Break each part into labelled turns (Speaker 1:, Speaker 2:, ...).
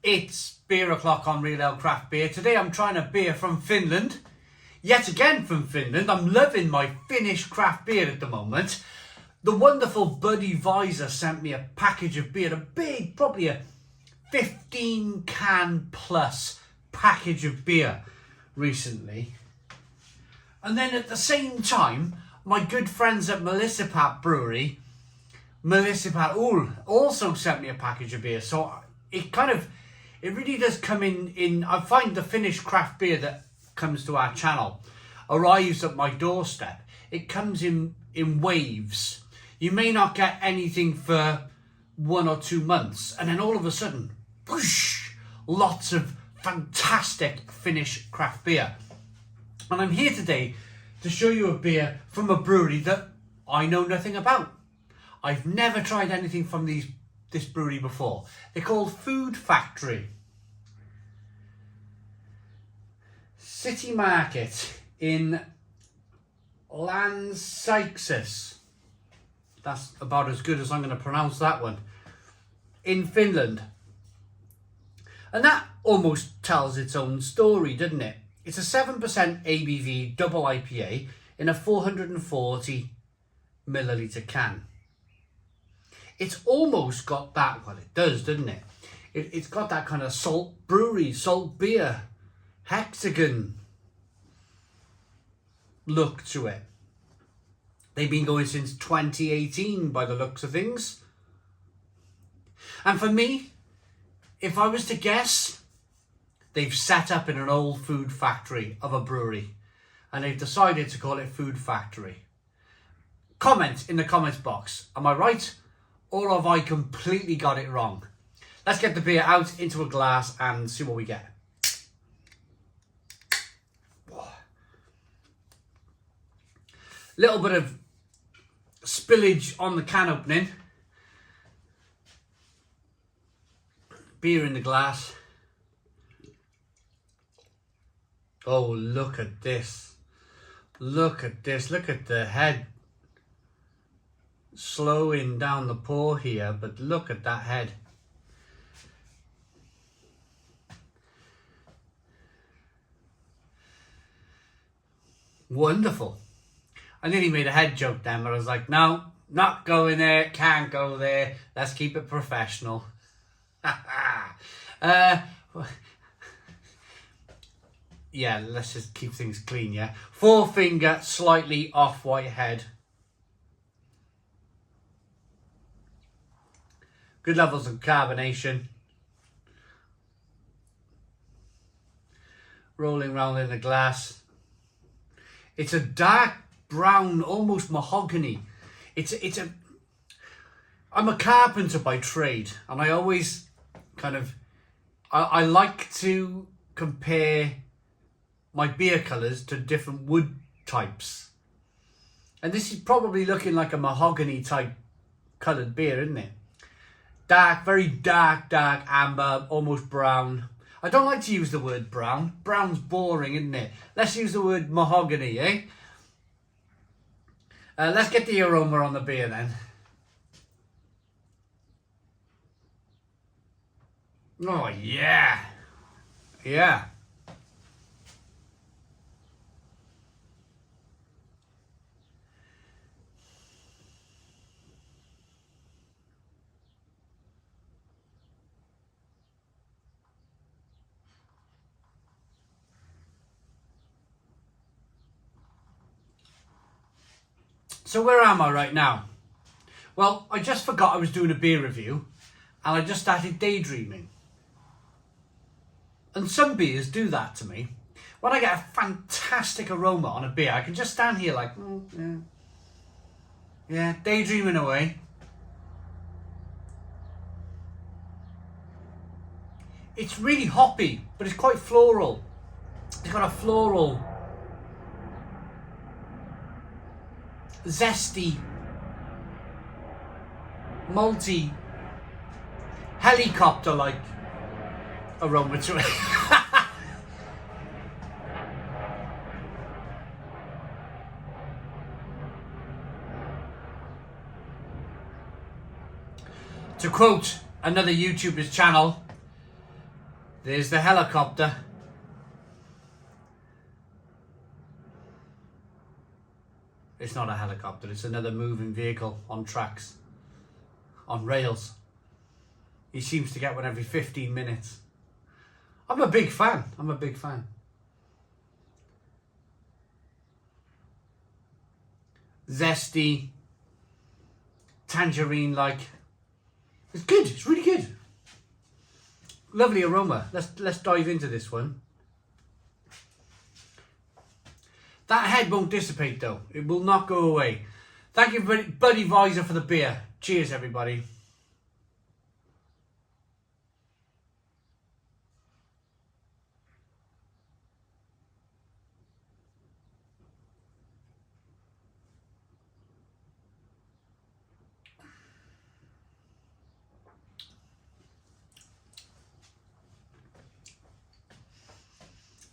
Speaker 1: It's beer o'clock on Real Ale Craft Beer. Today I'm trying a beer from Finland. Yet again from Finland. I'm loving my Finnish craft beer at the moment. The wonderful Buddy Visor sent me a package of beer, a big, probably a 15 can plus package of beer recently. And then at the same time, my good friends at Brewery, also sent me a package of beer. So it really does come in, I find the Finnish craft beer that comes to our channel arrives at my doorstep. It comes in waves. You may not get anything for 1 or 2 months, and then all of a sudden, whoosh, lots of fantastic Finnish craft beer. And I'm here today to show you a beer from a brewery that I know nothing about. I've never tried anything from this brewery before. They're called Food Factory. City Market in Landsyksis. That's about as good as I'm going to pronounce that one. In Finland. And that almost tells its own story, doesn't it? It's a 7% ABV double IPA in a 440 milliliter can. It's almost got that, well it does, doesn't it? It's got that kind of salt brewery, salt beer, hexagon look to it. They've been going since 2018 by the looks of things. And for me, if I was to guess, they've set up in an old food factory of a brewery and they've decided to call it Food Factory. Comment in the comments box. Am I right? Or have I completely got it wrong? Let's get the beer out into a glass and see what we get. Little bit of spillage on the can opening. Beer in the glass. Oh, look at this. Look at this. Look at the head slowing down the pour here, but look at that head. Wonderful. I nearly made a head joke then, but I was like, no, not going there, can't go there. Let's keep it professional. Yeah, let's just keep things clean, yeah. Forefinger slightly off white head. Good levels of carbonation. Rolling round in the glass. It's a dark brown, almost mahogany. I'm a carpenter by trade, and I always I like to compare my beer colours to different wood types. And this is probably looking like a mahogany type coloured beer, isn't it? Dark, very dark amber, almost brown. I don't like to use the word brown. Brown's boring, isn't it? Let's use the word mahogany, eh? Let's get the aroma on the beer then. Oh, yeah. Yeah. So where am I right now? Well, I just forgot I was doing a beer review and I just started daydreaming. And some beers do that to me. When I get a fantastic aroma on a beer, I can just stand here like, yeah, daydreaming away. It's really hoppy, but it's quite floral. It's got a floral, zesty, malty, helicopter-like aroma to it. To quote another YouTuber's channel, There's the helicopter. It's not a helicopter, it's another moving vehicle on tracks, on rails. He seems to get one every 15 minutes. I'm a big fan. I'm a big fan. Zesty, tangerine-like. It's good. It's really good. Lovely aroma. Let's dive into this one. That head won't dissipate though. It will not go away. Thank you, Buddy Visor, for the beer. Cheers, everybody.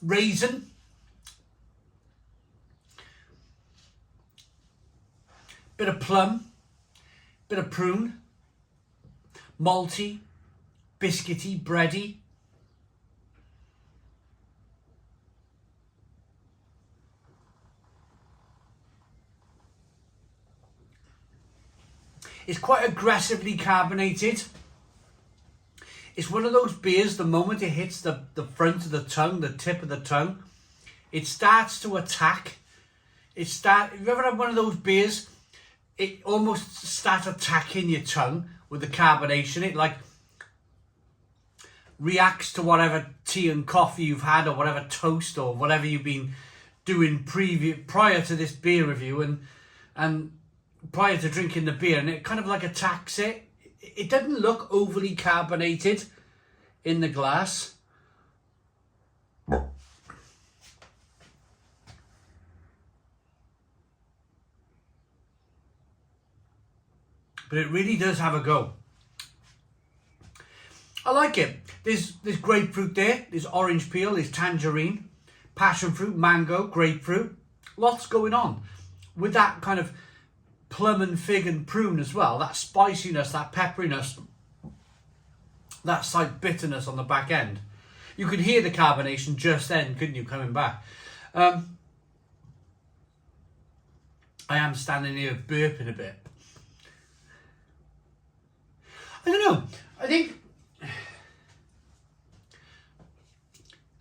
Speaker 1: Raisin. Bit of plum. Bit of prune. Malty. Biscuity. Bready. It's quite aggressively carbonated. It's one of those beers, the moment it hits the front of the tongue, the tip of the tongue, it starts to attack. Have you ever had one of those beers? It almost starts attacking your tongue with the carbonation. It like reacts to whatever tea and coffee you've had, or whatever toast or whatever you've been doing prior to this beer review and prior to drinking the beer, and it kind of like attacks it. It doesn't look overly carbonated in the glass. But it really does have a go. I like it. There's grapefruit there, there's orange peel, there's tangerine, passion fruit, mango, grapefruit. Lots going on. With that kind of plum and fig and prune as well, that spiciness, that pepperiness, that slight bitterness on the back end. You could hear the carbonation just then, couldn't you, coming back? I am standing here burping a bit. I don't know, I think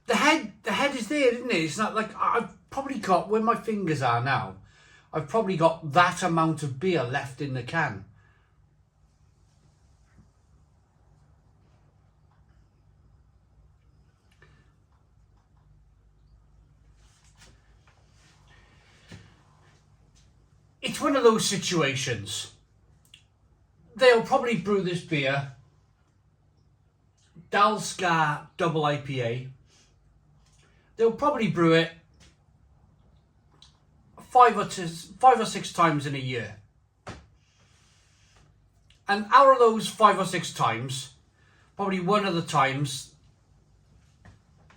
Speaker 1: the head is there, isn't it? It's not like, I've probably got, where my fingers are now, I've probably got that amount of beer left in the can. It's one of those situations. They'll probably brew this beer, Dalska double IPA. They'll probably brew it 5 or 6 times in a year. And out of those 5 or 6 times, probably one of the times,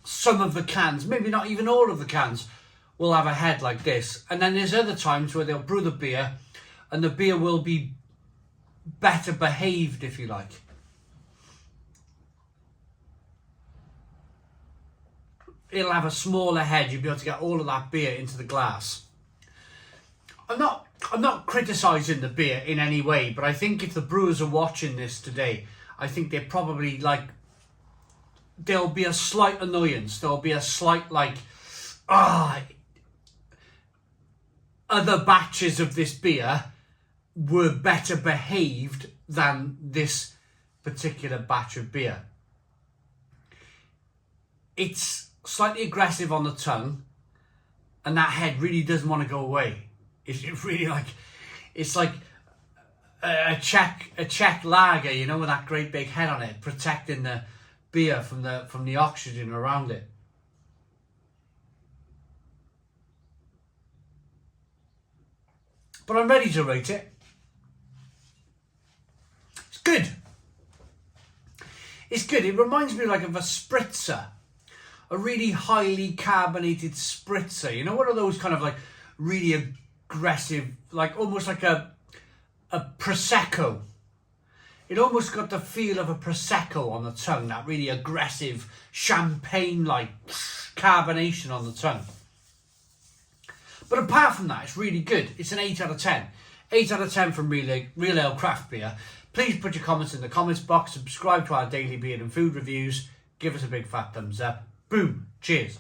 Speaker 1: some of the cans, maybe not even all of the cans, will have a head like this. And then there's other times where they'll brew the beer and the beer will be better behaved, if you like. It'll have a smaller head. You'll be able to get all of that beer into the glass. I'm not criticising the beer in any way, but I think if the brewers are watching this today, I think they're probably like, there'll be a slight annoyance. There'll be a slight like, other batches of this beer were better behaved than this particular batch of beer. It's slightly aggressive on the tongue, and that head really doesn't want to go away. It's really like, it's like a Czech lager, you know, with that great big head on it, protecting the beer from the oxygen around it. But I'm ready to rate it. It's good. It's good. It reminds me like of a spritzer, a really highly carbonated spritzer. You know, one of those kind of like really aggressive, like almost like a Prosecco. It almost got the feel of a Prosecco on the tongue, that really aggressive champagne-like carbonation on the tongue. But apart from that, it's really good. It's an 8 out of 10. 8 out of 10 from Real Ale Craft Beer. Please put your comments in the comments box. Subscribe to our daily beer and food reviews. Give us a big fat thumbs up. Boom. Cheers.